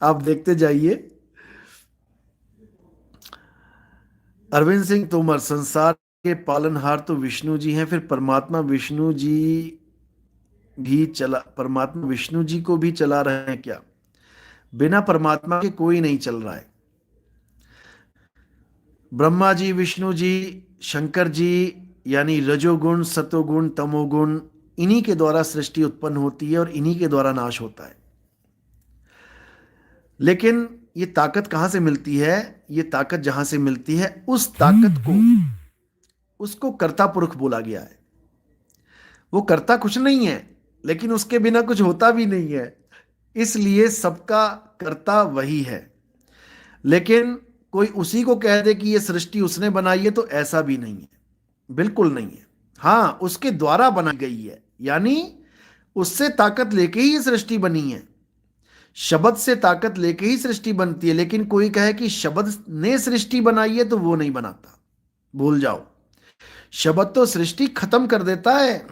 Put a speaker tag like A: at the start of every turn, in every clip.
A: आप देखते जाइए। अरविंद सिंह तोमर, संसार के पालनहार तो विष्णु जी हैं, फिर परमात्मा विष्णु जी को भी चला रहे हैं क्या? बिना परमात्मा के कोई नहीं चल रहा है। ब्रह्मा जी, विष्णु जी, शंकर जी, यानी रजोगुण, सतोगुण, तमोगुण, इन्हीं के द्वारा सृष्टि उत्पन्न होती है और इन्हीं के द्वारा नाश होता है। लेकिन ये ताकत कहां से मिलती है? ये ताकत जहां से मिलती है, उस ताकत को, उसको कर्ता पुरुष बोला गया है। वो करता कुछ नहीं है, लेकिन उसके बिना कुछ होता भी नहीं है, इसलिए सबका कर्ता वही है। लेकिन कोई उसी को कह दे कि ये सृष्टि उसने बनाई है, तो ऐसा भी नहीं है, बिल्कुल नहीं है। हाँ, उसके द्वारा बनाई गई है, यानी उससे ताकत लेके ही ये सृष्टि बनी है। शब्द से ताकत लेके ही सृष्टि बनती है। लेकिन कोई कहे कि शब्द ने सृष्टि बनाई है, तो वो नहीं बनाता, भूल जाओ। शब्द तो सृष्टि खत्म कर देता है।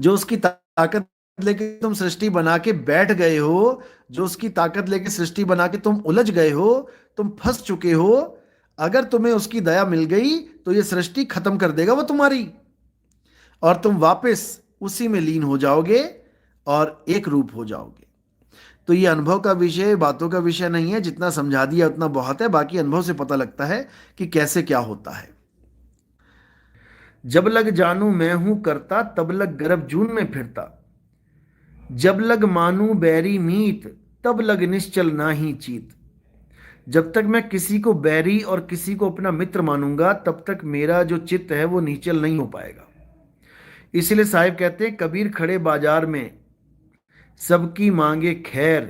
A: जो उसकी ताकत लेके तुम सृष्टि बना के बैठ गए हो, जो उसकी ताकत लेके सृष्टि बना के तुम उलझ गए हो, तुम फंस चुके हो, अगर तुम्हें उसकी दया मिल गई तो ये सृष्टि खत्म कर देगा वो तुम्हारी, और तुम वापस उसी में लीन हो जाओगे और एक रूप हो जाओगे। तो ये अनुभव का विषय, बातों का विषय नहीं है। जितना समझा दिया उतना बहुत है, बाकी अनुभव से पता लगता है कि कैसे क्या होता है। जब लग जानू मैं हूं करता, तब लग गर्भ जून में फिरता। जब लग मानू बैरी मीत, तब लग निश्चल ना ही चीत। जब तक मैं किसी को बैरी और किसी को अपना मित्र मानूंगा, तब तक मेरा जो चित्त है वो निश्चल नहीं हो पाएगा। इसलिए साहिब कहते हैं, कबीर खड़े बाजार में सबकी मांगे खैर,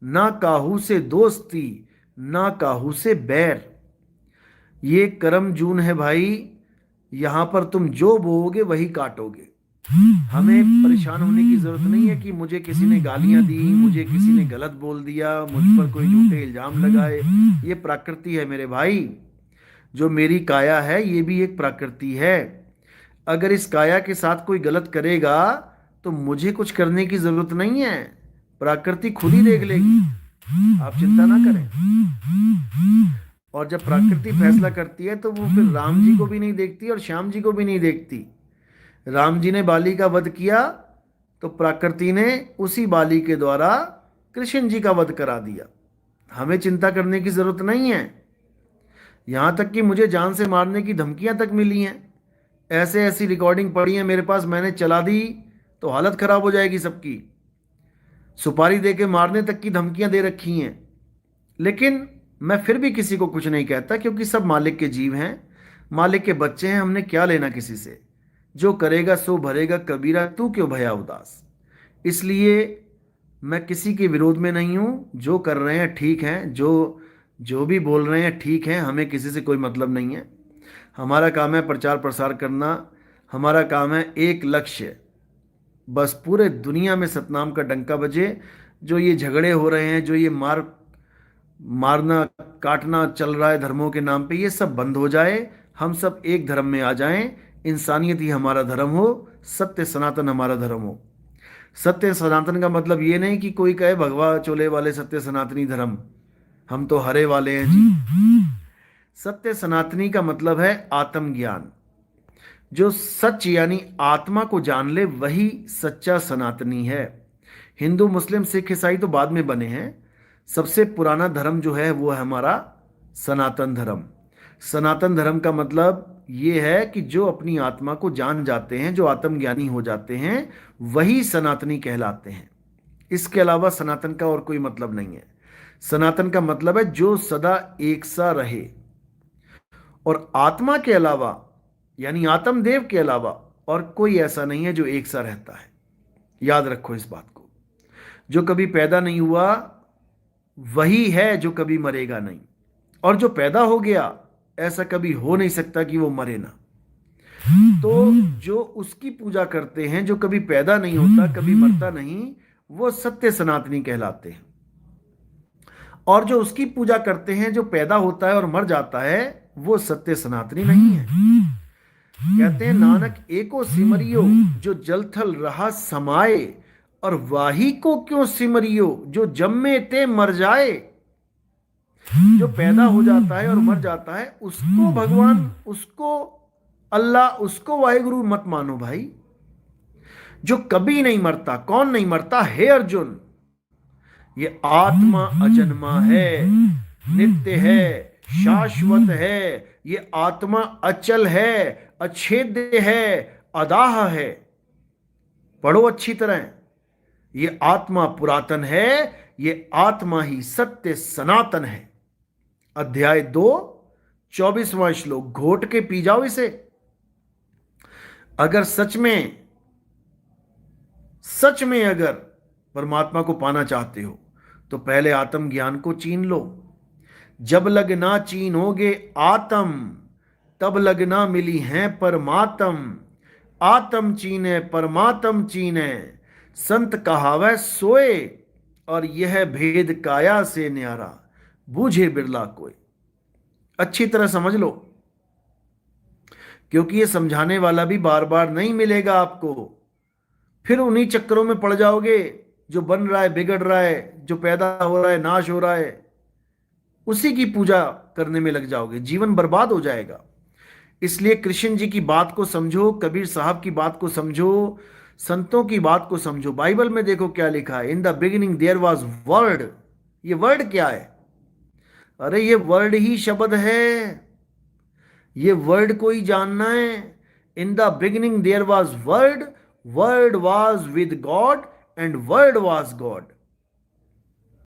A: ना काहू से दोस्ती, ना काहू से बैर। ये करम जून है भाई, यहां पर तुम जो बोओगे वही काटोगे। हमें परेशान होने की जरूरत नहीं है कि मुझे किसी ने गालियां दी, मुझे किसी ने गलत बोल दिया, मुझ पर कोई झूठे इल्जाम लगाए। ये प्रकृति है मेरे भाई। जो मेरी काया है ये भी एक प्रकृति है। अगर इस काया के साथ कोई गलत करेगा तो मुझे कुछ करने की जरूरत नहीं है, प्रकृति खुद ही देख लेगी, आप चिंता ना करें। और जब प्रकृति फैसला करती है तो वो फिर राम जी को भी नहीं देखती और श्याम जी को भी नहीं देखती। राम जी ने बाली का वध किया तो प्रकृति ने उसी बाली के द्वारा कृष्ण जी का वध करा दिया। हमें चिंता करने की जरूरत नहीं है। यहां तक कि मुझे जान से मारने की धमकियां तक मिली हैं। ऐसे ऐसी रिकॉर्डिंग पड़ी है मेरे पास, मैंने चला दी तो हालत खराब हो जाएगी सबकी। सुपारी दे के मारने तक की धमकियां दे रखी हैं। लेकिन मैं फिर भी किसी को कुछ नहीं कहता, क्योंकि सब मालिक के जीव हैं, मालिक के बच्चे हैं। हमने क्या लेना किसी से? जो करेगा सो भरेगा, कबीरा तू क्यों भया उदास। इसलिए मैं किसी के विरोध में नहीं हूं। जो कर रहे हैं ठीक हैं, जो जो भी बोल रहे हैं ठीक हैं, हमें किसी से कोई मतलब नहीं है। हमारा काम है प्रचार प्रसार करना। हमारा काम है एक लक्ष्य, बस पूरे दुनिया में सतनाम का डंका बजे। जो ये झगड़े हो रहे हैं, जो ये मारना काटना चल रहा है धर्मों के नाम पे, ये सब बंद हो जाए। हम सब एक धर्म में आ जाएं। इंसानियत ही हमारा धर्म हो, सत्य सनातन हमारा धर्म हो। सत्य सनातन का मतलब ये नहीं कि कोई कहे भगवा चोले वाले सत्य सनातनी धर्म, हम तो हरे वाले हैं जी। सत्य सनातनी का मतलब है आत्मज्ञान। जो सच यानी आत्मा को जान ले वही सच्चा सनातनी है। हिंदू मुस्लिम सिख ईसाई तो बाद में बने हैं। सबसे पुराना धर्म जो है वो है हमारा सनातन धर्म। सनातन धर्म का मतलब ये है कि जो अपनी आत्मा को जान जाते हैं, जो आत्मज्ञानी हो जाते हैं, वही सनातनी कहलाते हैं। इसके अलावा सनातन का और कोई मतलब नहीं है। सनातन का मतलब है जो सदा एक सा रहे। और आत्मा के अलावा यानी आत्मदेव के अलावा और कोई ऐसा नहीं है जो एक सा रहता है। याद रखो इस बात को। जो कभी पैदा नहीं हुआ वही है जो कभी मरेगा नहीं, और जो पैदा हो गया ऐसा कभी हो नहीं सकता कि वो मरे ना। तो जो उसकी पूजा करते हैं, जो कभी पैदा नहीं होता, कभी मरता नहीं, वो सत्य सनातनी कहलाते हैं। और जो उसकी पूजा करते हैं, जो पैदा होता है और मर जाता है, वो सत्य सनातनी नहीं है। कहते हैं नानक एको सिमरियो, जो जल थल रहा समाये, और वाही को क्यों सिमरियो, जो जम्मे ते मर जाए। जो पैदा हो जाता है और मर जाता है उसको भगवान, उसको अल्लाह, उसको वाहिगुरु मत मानो भाई। जो कभी नहीं मरता, कौन नहीं मरता? हे अर्जुन, ये आत्मा अजन्मा है, नित्य है, शाश्वत है। ये आत्मा अचल है, अछेद्य है, अदाह है। पढ़ो अच्छी तरह। ये आत्मा पुरातन है, ये आत्मा ही सत्य सनातन है। अध्याय 2 24वां श्लोक। घोट के पी जाओ इसे। अगर सच में अगर परमात्मा को पाना चाहते हो तो पहले आत्मज्ञान को चीन लो। जब लग ना चीनोगे आत्म, तब लगना मिली हैं परमात्म। आत्म चीने परमात्म चीने, संत कहावै सोए। और यह भेद काया से न्यारा, बूझे बिरला कोई। अच्छी तरह समझ लो, क्योंकि ये समझाने वाला भी बार बार नहीं मिलेगा आपको। फिर उन्हीं चक्करों में पड़ जाओगे, जो बन रहा है बिगड़ रहा है, जो पैदा हो रहा है नाश हो रहा है, उसी की पूजा करने में लग जाओगे, जीवन बर्बाद हो जाएगा। इसलिए कृष्ण जी की बात को समझो, कबीर साहब की बात को समझो, संतों की बात को समझो। बाइबल में देखो क्या लिखा है, in the beginning there was word. ये वर्ड क्या है? अरे ये वर्ड ही शब्द है, ये वर्ड को ही जानना है। In the beginning there was word, word was with God and word was God.